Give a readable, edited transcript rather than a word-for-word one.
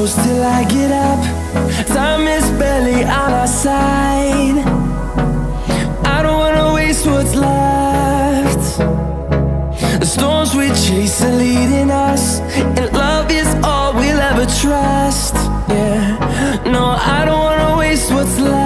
close till I get up. Time is barely on our side. I don't wanna waste what's left. The storms we chase are leading us, and love is all we'll ever trust. Yeah, no, I don't wanna waste what's left.